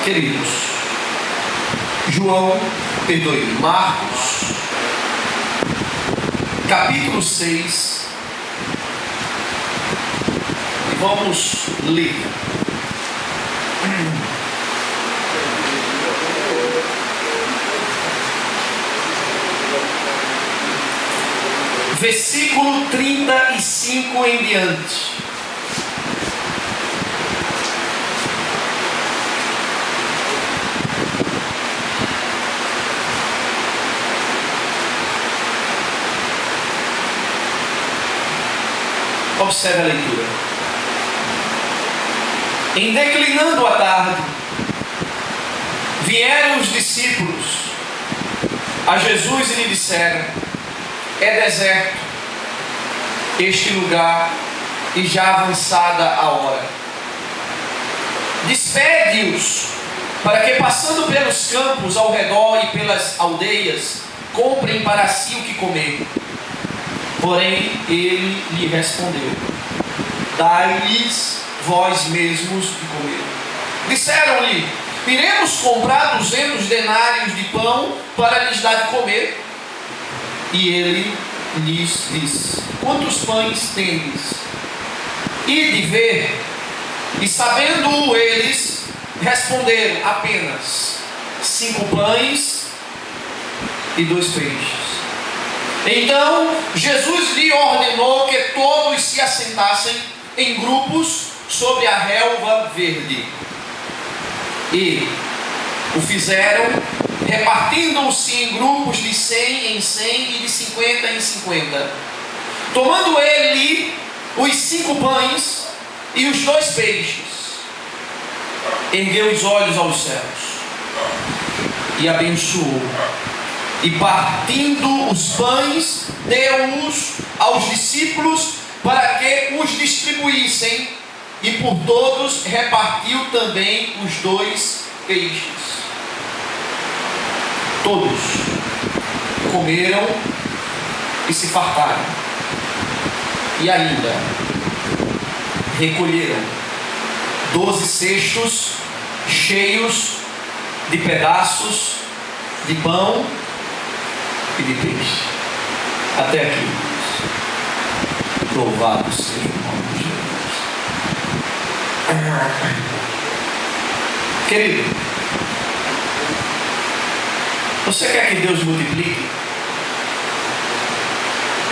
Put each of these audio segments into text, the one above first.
Queridos, Marcos, capítulo 6, e vamos ler. Versículo 35 em diante. Observe a leitura. Em declinando a tarde, vieram os discípulos a Jesus e lhe disseram: é deserto este lugar e já avançada a hora. Despede-os para que, passando pelos campos ao redor e pelas aldeias, comprem para si o que comer. Porém, ele lhe respondeu: dai-lhes vós mesmos de comer. Disseram-lhe: iremos comprar 200 denários de pão para lhes dar de comer. E ele lhes disse: quantos pães tendes? Ide ver. E sabendo eles, responderam: apenas 5 pães e 2 peixes. Então Jesus lhe ordenou que todos se assentassem em grupos sobre a relva verde. E o fizeram, repartindo-se em grupos de 100 em 100 e de 50 em 50. Tomando ele os 5 pães e os 2 peixes, ergueu os olhos aos céus e abençoou. E partindo os pães, deu-os aos discípulos para que os distribuíssem, e por todos repartiu também os 2 peixes. Todos comeram e se fartaram, e ainda recolheram 12 cestos cheios de pedaços de pão e de peixe. Até aqui. Louvado seja o nome de Jesus. Querido, você quer que Deus multiplique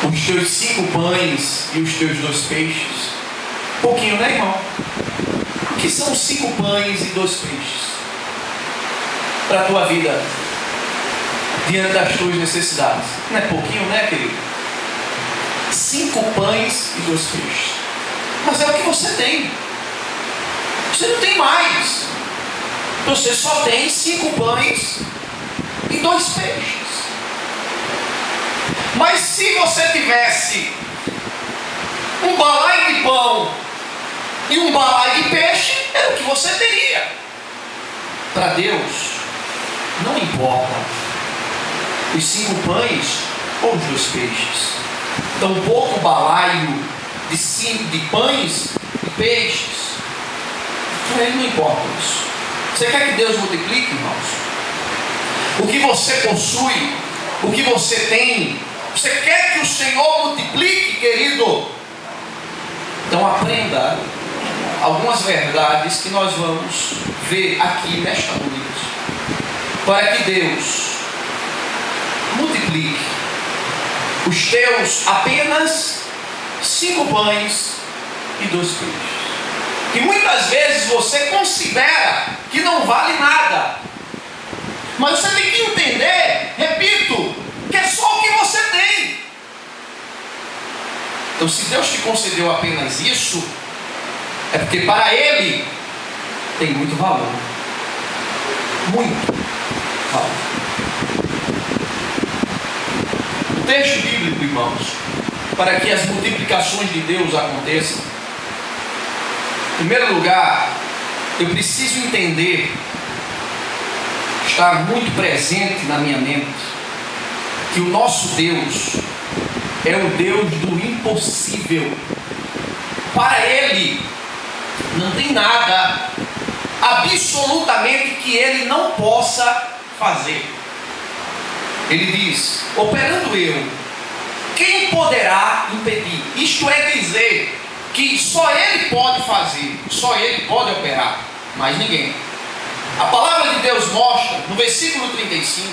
os teus 5 pães e os teus 2 peixes? Pouquinho, né, irmão? O que são 5 pães e 2 peixes para a tua vida diante das tuas necessidades? Não é pouquinho, né, querido? 5 pães e 2 peixes. Mas é o que você tem. Você não tem mais. Você só tem 5 pães e 2 peixes. Mas se você tivesse um balaio de pão e um balaio de peixe, era o que você teria. Para Deus, não importa os 5 pães ou os 2 peixes, tampouco o balaio de pães e peixes. Para Ele não importa isso. Você quer que Deus multiplique, irmãos? O que você possui, o que você tem, você quer que o Senhor multiplique, querido? Então aprenda algumas verdades que nós vamos ver aqui nesta noite, para que Deus multiplique os teus apenas 5 pães e 2 peixes, que muitas vezes você considera que não vale nada, mas você tem que entender, repito, que é só o que você tem. Então, se Deus te concedeu apenas isso, é porque para Ele tem muito valor, muito valor. O texto bíblico, irmãos, para que as multiplicações de Deus aconteçam, em primeiro lugar, eu preciso entender, estar muito presente na minha mente, que o nosso Deus é o Deus do impossível. Para Ele não tem nada absolutamente que ele não possa fazer. Ele diz: operando eu, quem poderá impedir? Isto é dizer que só ele pode fazer, só ele pode operar, mais ninguém. A palavra de Deus mostra, no versículo 35,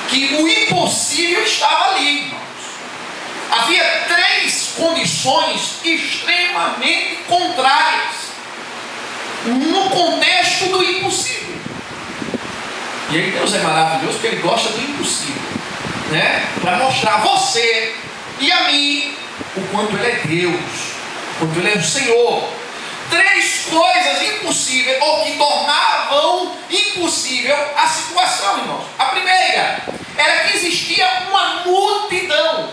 que o impossível estava ali, irmãos. Havia três condições extremamente contrárias no contexto do impossível. E aí Deus é maravilhoso porque Ele gosta do impossível, né? Para mostrar a você e a mim o quanto Ele é Deus, o quanto Ele é o Senhor. Três coisas impossíveis, ou que tornavam impossível a situação, irmãos. A primeira era que existia uma multidão,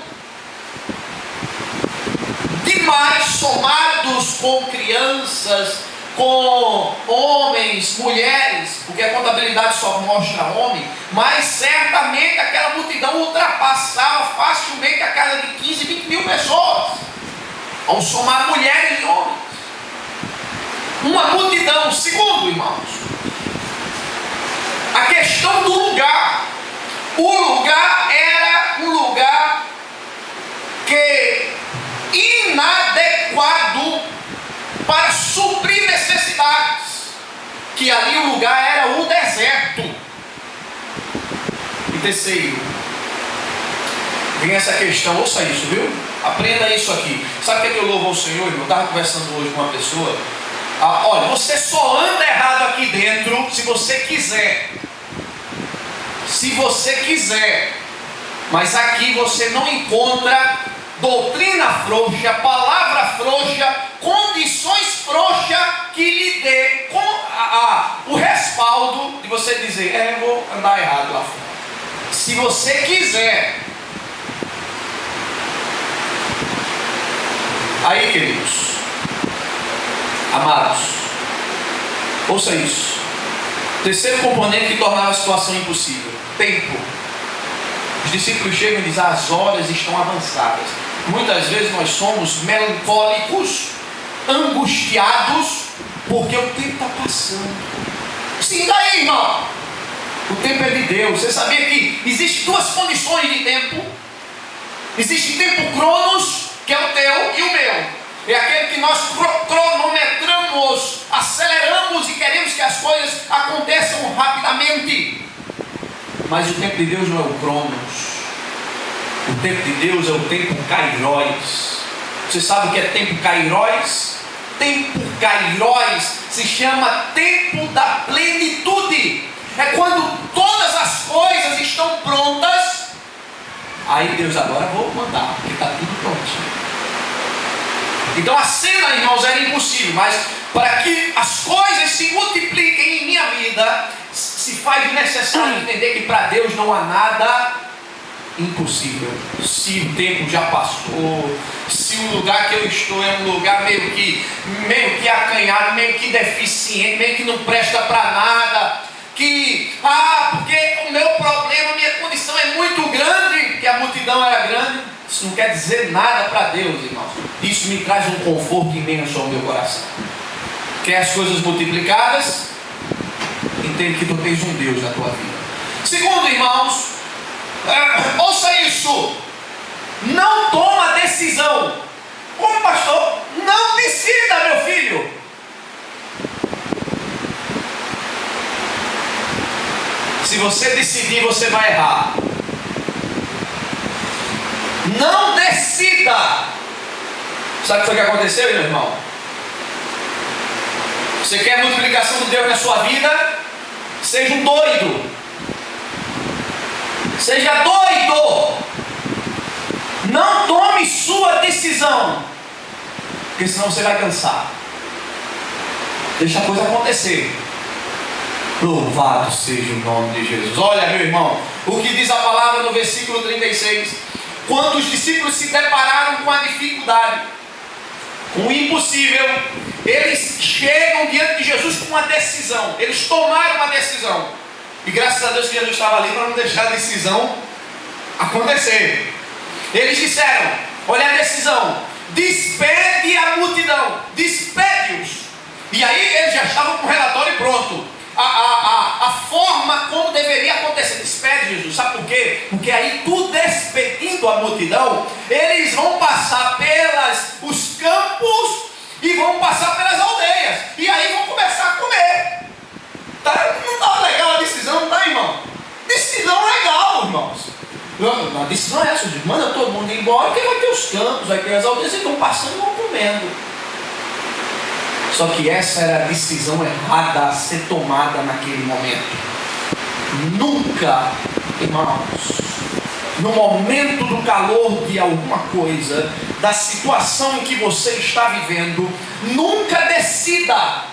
demais, somados com crianças, com homens, mulheres, porque a contabilidade só mostra homem, mas certamente aquela multidão ultrapassava facilmente a casa de 15, 20 mil pessoas, ao somar mulheres e homens. Uma multidão. Segundo, irmãos, a questão do lugar. O lugar era um lugar que inadequado para suprir necessidades, que ali o lugar era o deserto. E terceiro, vem essa questão, ouça isso, viu? Aprenda isso aqui. Sabe o que eu louvo ao Senhor, irmão? Eu estava conversando hoje com uma pessoa. Olha, você só anda errado aqui dentro se você quiser. Se você quiser. Mas aqui você não encontra doutrina frouxa, palavra frouxa, condições frouxas que lhe dê o respaldo de você dizer: eu vou andar errado lá fora. Se você quiser. Aí, queridos, amados, ouça isso. Terceiro componente que tornava a situação impossível: tempo. Os discípulos chegam e dizem: as horas estão avançadas. Muitas vezes nós somos melancólicos, angustiados, porque o tempo está passando. Sim, daí, irmão? O tempo é de Deus. Você sabia que existem duas condições de tempo? Existe tempo cronos, que é o teu e o meu. É aquele que nós cronometramos, aceleramos e queremos que as coisas aconteçam rapidamente. Mas o tempo de Deus não é o cronos. O tempo de Deus é o tempo kairos. Você sabe o que é tempo kairos? Tempo kairos se chama tempo da plenitude. É quando todas as coisas estão prontas. Aí Deus, agora vou mandar, porque está tudo prontinho. Então a cena, irmãos, era impossível, mas para que as coisas se multipliquem em minha vida, se faz necessário entender que para Deus não há nada impossível. Se o tempo já passou, se o lugar que eu estou é um lugar meio que acanhado, meio que deficiente, meio que não presta para nada, porque o meu problema, a minha condição é muito grande, que a multidão era grande. Isso não quer dizer nada para Deus, irmãos. Isso me traz um conforto imenso ao meu coração. Quer as coisas multiplicadas? Entende que tu tens um Deus na tua vida. Segundo, irmãos, ouça isso: não toma decisão. Como pastor? Não decida, meu filho. Se você decidir, você vai errar. Não decida. Sabe o que foi que aconteceu, meu irmão? Você quer a multiplicação de Deus na sua vida? Seja um doido. Seja doido. Não tome sua decisão, porque senão você vai cansar. Deixa a coisa acontecer. Louvado seja o nome de Jesus. Olha, meu irmão, o que diz a palavra no versículo 36: quando os discípulos se depararam com a dificuldade, com o impossível, eles chegam diante de Jesus com uma decisão. Eles tomaram uma decisão. E graças a Deus que Jesus estava ali para não deixar a decisão acontecer. Eles disseram: olha a decisão, despede a multidão, despede-os. E aí eles já estavam com o relatório pronto. A forma como deveria acontecer. Despede, Jesus. Sabe por quê? Porque aí, tu despedindo a multidão, eles vão passar os campos e vão passar pelas aldeias. E aí vão começar a comer. Tá? Não está legal a decisão, não tá, irmão? Decisão legal, irmãos. A decisão é essa, manda todo mundo embora, porque vai ter os campos, vai ter as aldeias, e vão passando e vão comendo. Só que essa era a decisão errada a ser tomada naquele momento. Nunca, irmãos, no momento do calor de alguma coisa, da situação em que você está vivendo, nunca decida,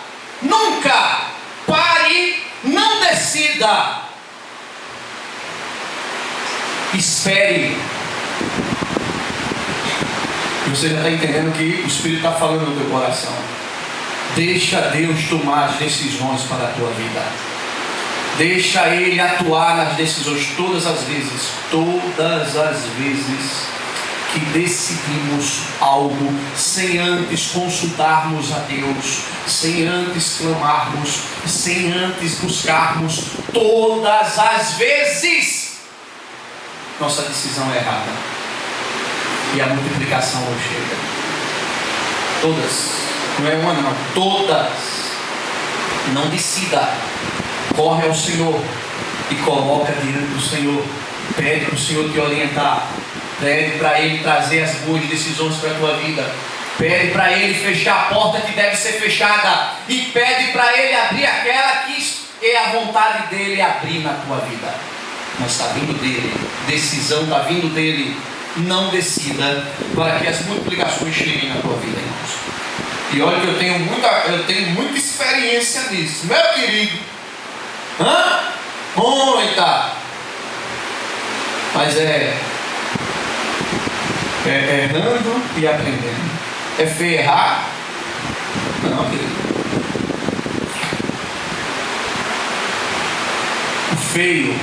nunca pare, não decida. Espere. Você já está entendendo que o Espírito está falando no teu coração. Deixa Deus tomar as decisões para a tua vida. Deixa Ele atuar nas decisões todas as vezes que decidimos algo sem antes consultarmos a Deus, sem antes clamarmos, sem antes buscarmos. Todas as vezes nossa decisão é errada e a multiplicação não chega. Todas. Não é uma não, todas. Não decida. Corre ao Senhor e coloca diante do Senhor. Pede para o Senhor te orientar. Pede para Ele trazer as boas decisões para a tua vida. Pede para Ele fechar a porta que deve ser fechada. E pede para Ele abrir aquela que é a vontade dEle abrir na tua vida. Mas está vindo dEle. Decisão está vindo dEle. Não decida para que as multiplicações cheguem na tua vida, irmãos. E olha que eu tenho muita experiência nisso, meu querido. Muita. Mas é errando e aprendendo. É feio errar? Não, querido. O feio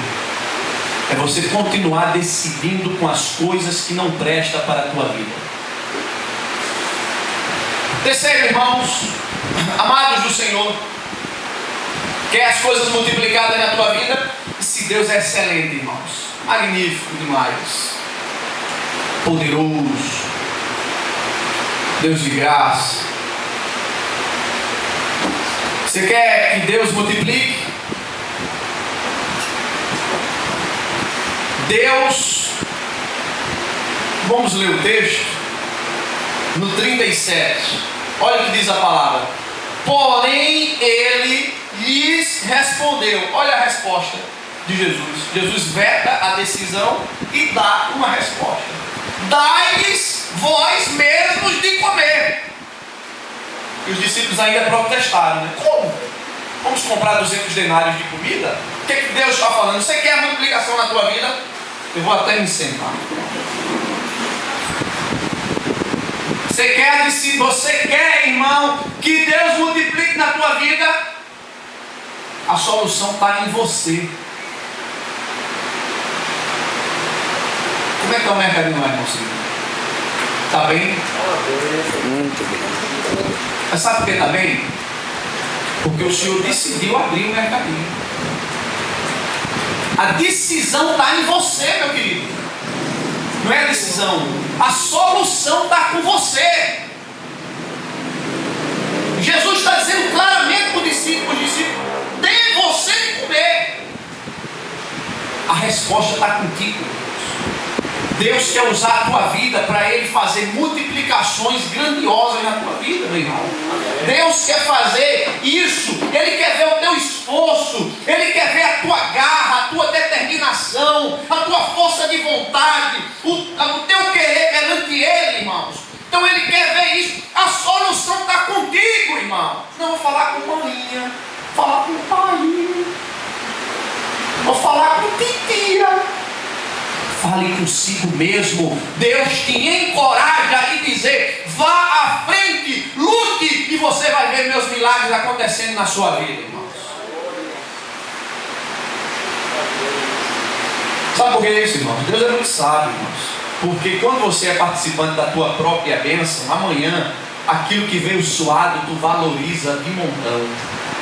é você continuar decidindo com as coisas que não prestam para a tua vida. Terceiro, irmãos, amados do Senhor, quer as coisas multiplicadas na tua vida? Se Deus é excelente, irmãos, magnífico demais, poderoso, Deus de graça. Você quer que Deus multiplique? Deus, vamos ler o texto no 37. Olha o que diz a palavra. Porém ele lhes respondeu. Olha a resposta de Jesus. Jesus veta a decisão e dá uma resposta. Dai-lhes vós mesmos de comer. E os discípulos ainda protestaram, né? Como? Vamos comprar 200 denários de comida? O que Deus está falando? Você quer a multiplicação na tua vida? Eu vou até me sentar. Se você quer, irmão, que Deus multiplique na tua vida, a solução está em você. Como é que é o mercadinho lá, irmão? Está bem? Muito bem. Mas sabe por que está bem? Porque o Senhor decidiu abrir o mercadinho. A decisão está em você, meu querido. Não é a decisão, a solução está com você. Jesus está dizendo claramente para os discípulos: dê você de comer. A resposta está contigo. Deus quer usar a tua vida para Ele fazer multiplicações grandiosas na tua vida, meu irmão. Deus quer fazer isso. Ele quer ver o teu esforço. Ele quer ver a tua garra, a tua determinação, a tua força de vontade, o teu querer perante Ele, irmãos. Então Ele quer ver isso. A solução está contigo, irmão. Não vou falar com maninha, vou falar com pai, vou falar com titia. Fale consigo mesmo. Deus te encoraja e dizer: vá à frente, lute, e você vai ver meus milagres acontecendo na sua vida, irmãos. Sabe por que é isso, irmãos? Deus é muito sábio, irmãos. Porque quando você é participante da tua própria bênção, amanhã aquilo que veio suado, tu valoriza de montão.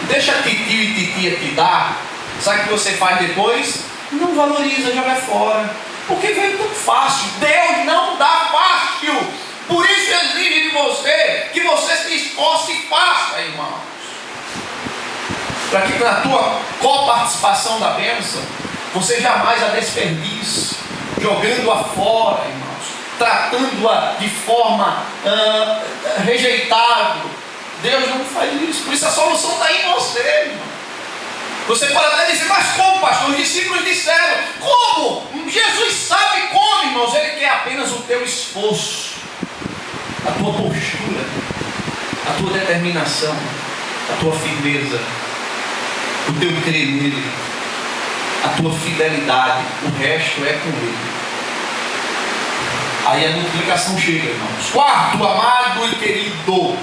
Deixa titio e titia te dar. Sabe o que você faz depois? Não valoriza, joga fora. Porque veio tão fácil. Deus não dá fácil. Por isso exige de você que você se esforce e faça, irmãos. Para que na tua coparticipação da bênção, você jamais a desperdice, jogando-a fora, irmãos, tratando-a de forma rejeitável. Deus não faz isso. Por isso a solução está em você, irmão. Você pode até dizer, mas como, pastor? Os discípulos disseram, como? Jesus sabe como, irmãos. Ele quer apenas o teu esforço, a tua postura, a tua determinação, a tua firmeza, o teu crer nele, a tua fidelidade. O resto é com ele. Aí a multiplicação chega, irmãos. Quarto, amado e querido,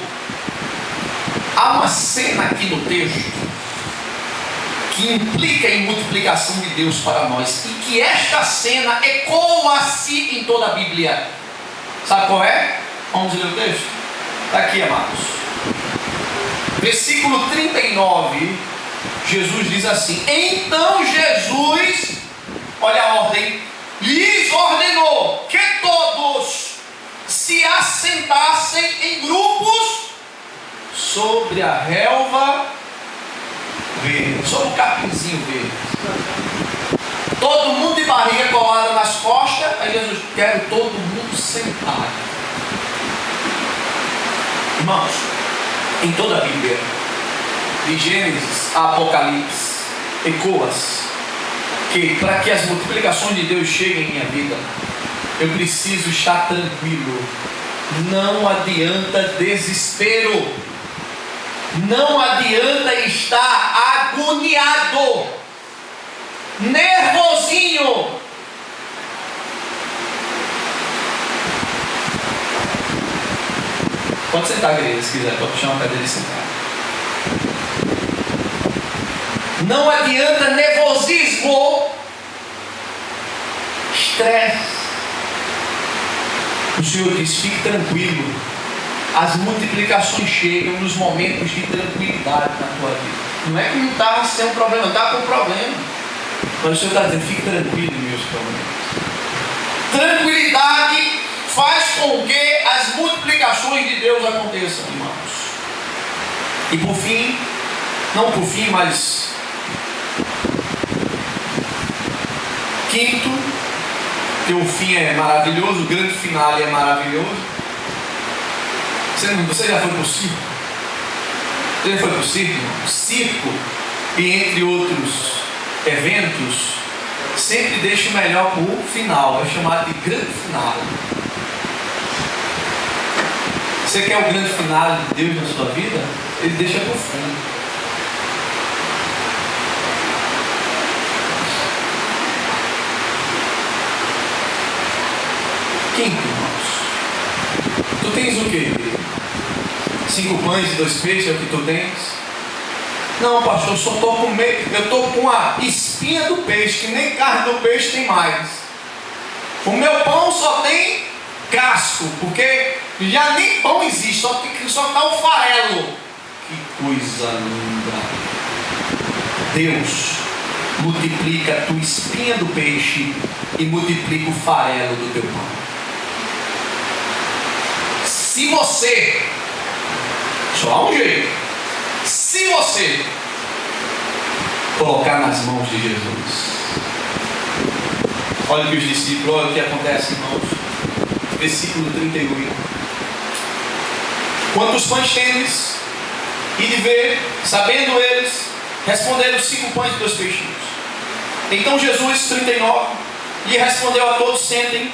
há uma cena aqui no texto que implica em multiplicação de Deus para nós, e que esta cena ecoa-se em toda a Bíblia. Sabe qual é? Vamos ler o texto? Está aqui, amados. Versículo 39, Jesus diz assim: então Jesus, olha a ordem, lhes ordenou que todos se assentassem em grupos sobre a relva verde, sobre o capinzinho verde. Todo mundo de barriga colada nas costas. Aí Jesus, quero todo mundo sentado. Irmãos, em toda a Bíblia, de Gênesis a Apocalipse, ecoas que para que as multiplicações de Deus cheguem em minha vida, eu preciso estar tranquilo. Não adianta desespero. Não adianta estar agoniado, nervosinho. Pode sentar, querido, se quiser. Pode puxar uma cadeira e sentar. Não adianta nervosismo, estresse. O Senhor diz: fique tranquilo. As multiplicações chegam nos momentos de tranquilidade na tua vida. Não é que não está sem um problema, não está com problema. Mas o Senhor está dizendo: fique tranquilo em meus problemas. Tranquilidade faz com que as multiplicações de Deus aconteçam, irmãos. E por fim, não por fim, mas quinto, que o fim é maravilhoso, o grande finale é maravilhoso. Você já foi para o circo? Você já foi para o circo, irmão? Circo, e entre outros eventos, sempre deixa o melhor para o final. É chamado de grande finale. Você quer o grande finale de Deus na sua vida? Ele deixa para o fundo. Quinto, irmãos. Tu tens o quê? 5 pães e 2 peixes é o que tu tens? Não, pastor, eu só estou com medo. Eu estou com a espinha do peixe, que nem carne do peixe tem mais. O meu pão só tem casco, porque já nem pão existe, só está o farelo. Que coisa linda! Deus multiplica a tua espinha do peixe e multiplica o farelo do teu pão. Se você, só há um jeito, se você colocar nas mãos de Jesus. Olha o que os discípulos, olha o que acontece, irmãos. Versículo 38. Quantos pães tendes? E de ver, sabendo eles, responderam 5 pães e 2 peixinhos. Então Jesus, 39, lhe respondeu a todos: sentem.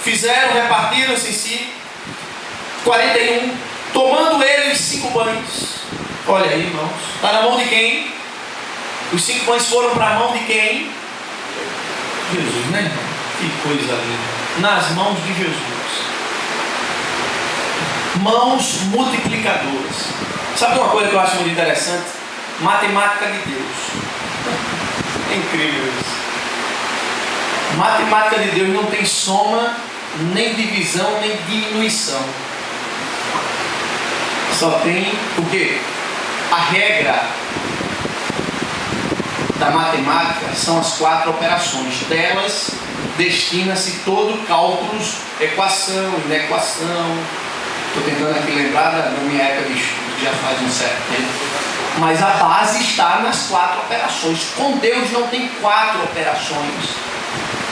Fizeram, repartiram-se em si. 41. Tomando ele os 5 pães. Olha aí, irmãos. Está na mão de quem? Os 5 pães foram para a mão de quem? Jesus, né, irmão? Que coisa linda. Nas mãos de Jesus. Mãos multiplicadoras. Sabe uma coisa que eu acho muito interessante? Matemática de Deus. É incrível isso. Matemática de Deus não tem soma, nem divisão, nem diminuição. Só tem, porque a regra da matemática são as 4 operações. Delas destina-se todo cálculos, equação, inequação. Estou tentando aqui lembrar da minha época de estudo, que já faz um certo tempo. Mas a base está nas 4 operações. Com Deus não tem 4 operações,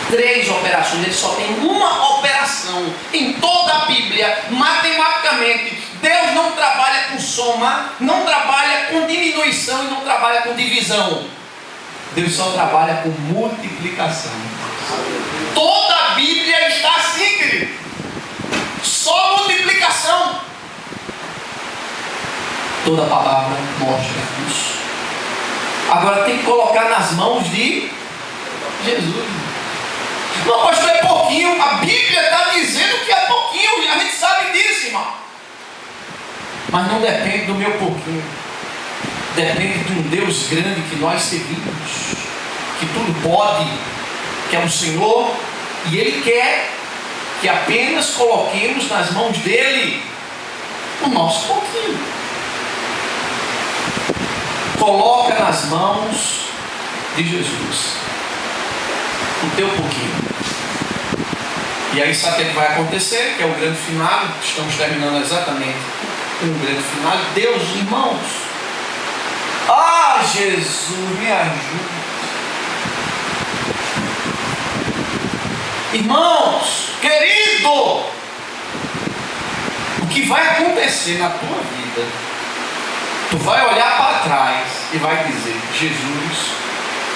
3 operações. Ele só tem uma operação. Em toda a Bíblia, matematicamente, Deus não trabalha com soma, não trabalha com diminuição e não trabalha com divisão. Deus só trabalha com multiplicação. Toda a Bíblia está assim, querido. Só multiplicação. Toda a palavra mostra isso. Agora tem que colocar nas mãos de Jesus. Não, pastor, é pouquinho. A Bíblia está dizendo que é pouquinho. E a gente sabe disso, irmão. Mas não depende do meu pouquinho. Depende de um Deus grande que nós servimos, que tudo pode, que é o Senhor, e Ele quer que apenas coloquemos nas mãos dEle o nosso pouquinho. Coloca nas mãos de Jesus o teu pouquinho. E aí sabe o que vai acontecer? Que é o grande final. Estamos terminando exatamente um grande final. Deus, irmãos, Jesus, me ajuda. Irmãos, querido, o que vai acontecer na tua vida, tu vai olhar para trás e vai dizer: Jesus,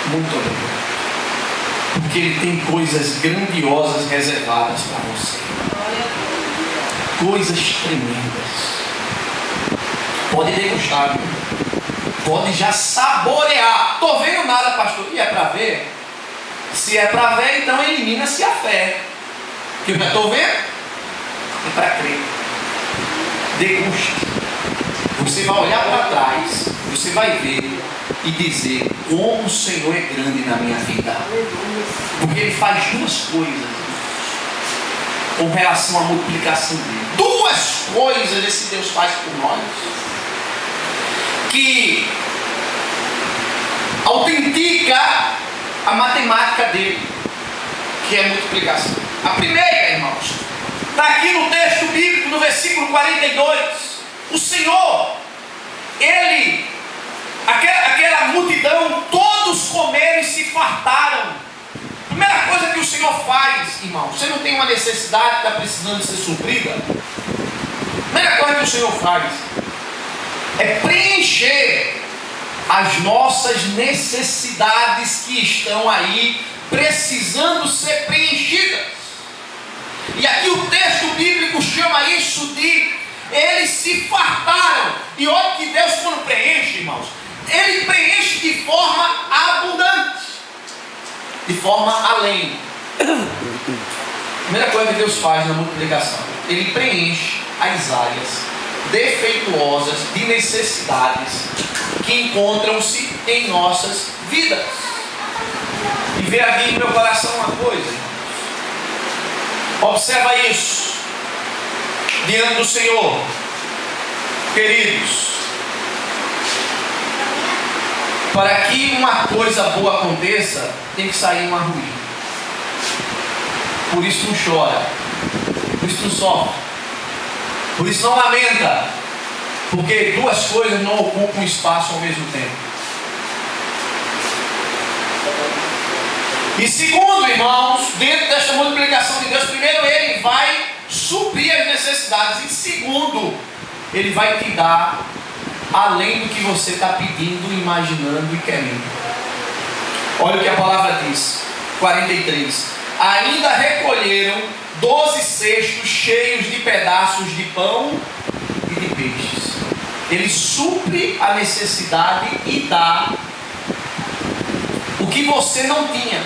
muito obrigado, porque Ele tem coisas grandiosas reservadas para você, coisas tremendas. Pode degustar, pode já saborear. Estou vendo nada, pastor. E é para ver? Se é para ver, então elimina-se a fé. Que eu já estou vendo? É para crer. Deguste. Você vai olhar para trás, você vai ver e dizer: como o Senhor é grande na minha vida. Porque Ele faz 2 coisas com relação à multiplicação dele. 2 coisas esse Deus faz por nós, que autentica a matemática dele, que é a multiplicação. A primeira, irmãos, está aqui no texto bíblico, no versículo 42. O Senhor, Ele, aquela multidão, todos comeram e se fartaram. Primeira coisa que o Senhor faz, irmão, você não tem uma necessidade que está precisando de ser suprida? Primeira coisa que o Senhor faz é preencher as nossas necessidades que estão aí precisando ser preenchidas. E aqui o texto bíblico chama isso de eles se fartaram. E olha que Deus, quando preenche, irmãos, Ele preenche de forma abundante, de forma além. Primeira coisa que Deus faz na multiplicação, Ele preenche as áreas defeituosas de necessidades que encontram-se em nossas vidas. E vê aqui no meu coração uma coisa, irmãos. Observa isso diante do Senhor, queridos. Para que uma coisa boa aconteça, tem que sair uma ruim. Por isso não chora, por isso não sofre, por isso não lamenta, porque 2 coisas não ocupam espaço ao mesmo tempo. E segundo, irmãos, dentro desta multiplicação de Deus, primeiro Ele vai suprir as necessidades, e segundo, Ele vai te dar além do que você está pedindo, imaginando e querendo. Olha o que a palavra diz, 43. Ainda recolheram 12 cestos cheios de pedaços de pão e de peixes. Ele supre a necessidade e dá o que você não tinha.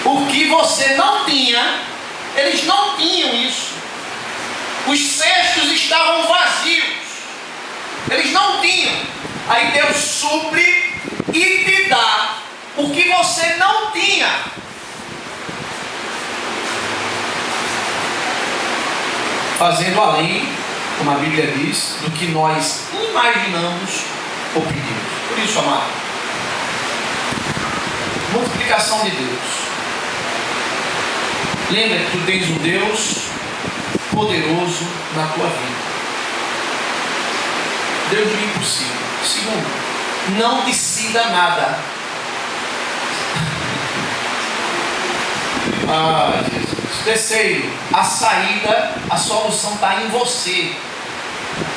O que você não tinha, eles não tinham isso. Os cestos estavam vazios, eles não tinham. Aí Deus supre e te dá o que você não tinha. Fazendo além como a Bíblia diz, do que nós imaginamos ou pedimos. Por isso, amado, multiplicação de Deus. Lembra que tu tens um Deus poderoso na tua vida. Deus do impossível. Segundo, não decida nada. Jesus. Terceiro, a saída, a solução está em você.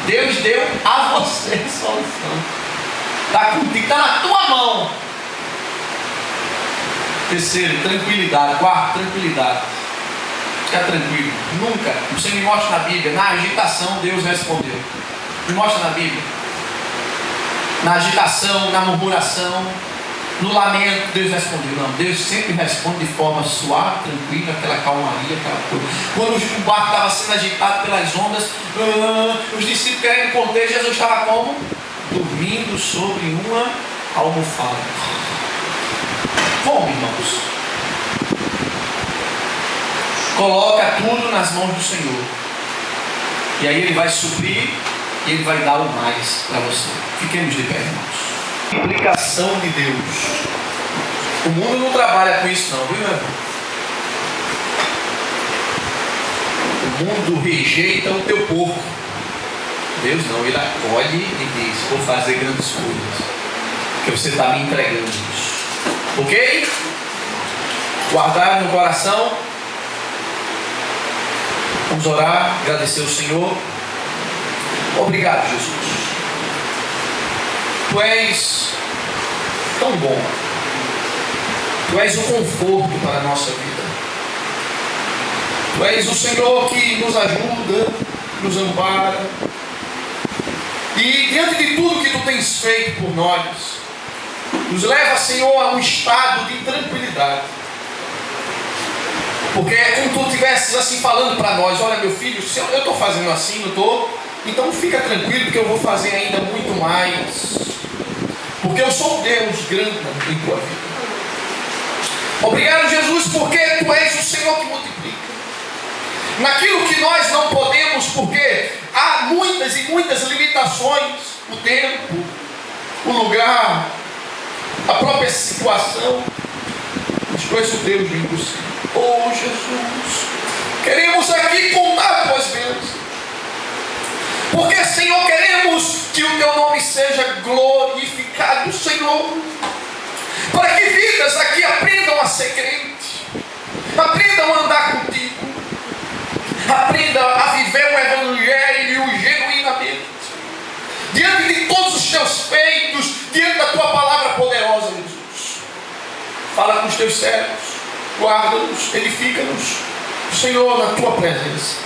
Deus deu a você a solução. Está contigo, está na tua mão. Terceiro, tranquilidade. Quarto, tranquilidade. Fica tranquilo. Nunca. Você me mostra na Bíblia. Na agitação, Deus respondeu. Me mostra na Bíblia. Na agitação, na murmuração, no lamento, Deus respondeu. Não, Deus sempre responde de forma suave, tranquila, aquela calmaria, aquela coisa. Quando o barco estava sendo agitado pelas ondas, os discípulos querendo conter, Jesus estava como? Dormindo sobre uma almofada. Como, irmãos? Coloca tudo nas mãos do Senhor. E aí Ele vai suprir e Ele vai dar o mais para você. Fiquemos de pé, irmãos. Implicação de Deus. O mundo não trabalha com isso não, viu, meu irmão? O mundo rejeita o teu porco. Deus não, Ele acolhe e diz: vou fazer grandes coisas, porque você está me entregando isso. Ok? Guardar no coração. Vamos orar, agradecer ao Senhor. Obrigado, Jesus. Tu és tão bom. Tu és o conforto para a nossa vida. Tu és o Senhor que nos ajuda, nos ampara. E diante de tudo que Tu tens feito por nós, nos leva, Senhor, a um estado de tranquilidade. Porque é como Tu estivesses assim falando para nós: olha, meu filho, se eu estou fazendo assim, não estou, então fica tranquilo, porque eu vou fazer ainda muito mais. Porque eu sou um Deus grande em tua vida. Obrigado, Jesus, porque Tu és o Senhor que multiplica. Naquilo que nós não podemos, porque há muitas e muitas limitações: o tempo, o lugar, a própria situação. Mas Tu és o Deus do impossível. Oh, Jesus, queremos aqui contar Tuas bênçãos. Porque, Senhor, queremos que o Teu nome seja glorificado, Senhor. Para que vidas aqui aprendam a ser crentes, aprendam a andar contigo, aprendam a viver o Evangelho genuinamente, diante de todos os Teus feitos, diante da Tua palavra poderosa, Jesus. Fala com os Teus servos, guarda-nos, edifica-nos, Senhor, na Tua presença.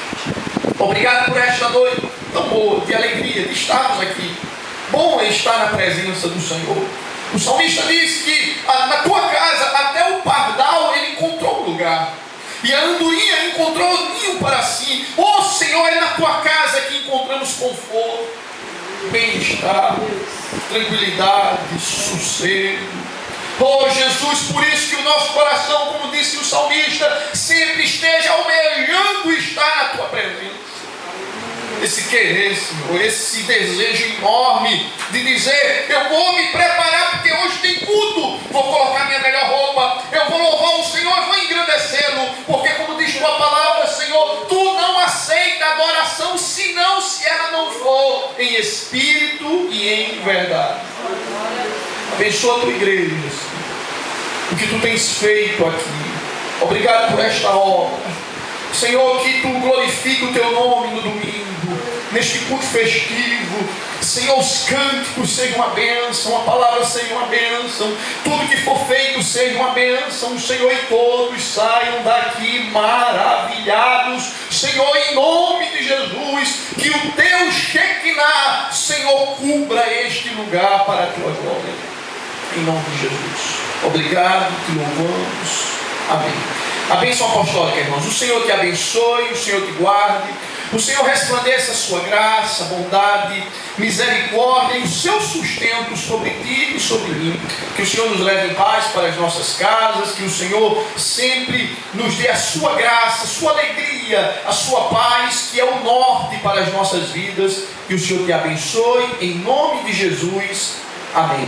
Obrigado por esta noite tão boa, de alegria, de estarmos aqui. Bom é estar na presença do Senhor. O salmista diz que na tua casa até o pardal ele encontrou um lugar, e a andorinha encontrou ninho para si. Oh Senhor, é na tua casa que encontramos conforto, bem-estar, tranquilidade, sossego. Oh Jesus, por isso que o nosso coração, como disse o salmista, sempre esteja almejando estar na tua presença. Esse querer, Senhor, esse desejo enorme de dizer: eu vou me preparar porque hoje tem culto, vou colocar minha melhor roupa, eu vou louvar o Senhor, vou engrandecê-lo, porque como diz tua palavra, Senhor, tu não aceita adoração senão se ela não for em espírito e em verdade. Abençoa a tua igreja, Senhor, o que tu tens feito aqui. Obrigado por esta obra, Senhor, que tu glorifique o teu nome no domingo, neste culto festivo. Senhor, os cânticos sejam uma bênção, a palavra seja uma bênção, tudo que for feito seja uma bênção, Senhor, e todos saiam daqui maravilhados, Senhor, em nome de Jesus. Que o teu Shekinah, Senhor, cubra este lugar para a tua glória, em nome de Jesus. Obrigado, te louvamos. Amém. A bênção apostólica, irmãos. O Senhor te abençoe, o Senhor te guarde, o Senhor resplandeça a sua graça, bondade, misericórdia e o seu sustento sobre ti e sobre mim. Que o Senhor nos leve em paz para as nossas casas, que o Senhor sempre nos dê a sua graça, a sua alegria, a sua paz, que é o norte para as nossas vidas. Que o Senhor te abençoe, em nome de Jesus. Amém.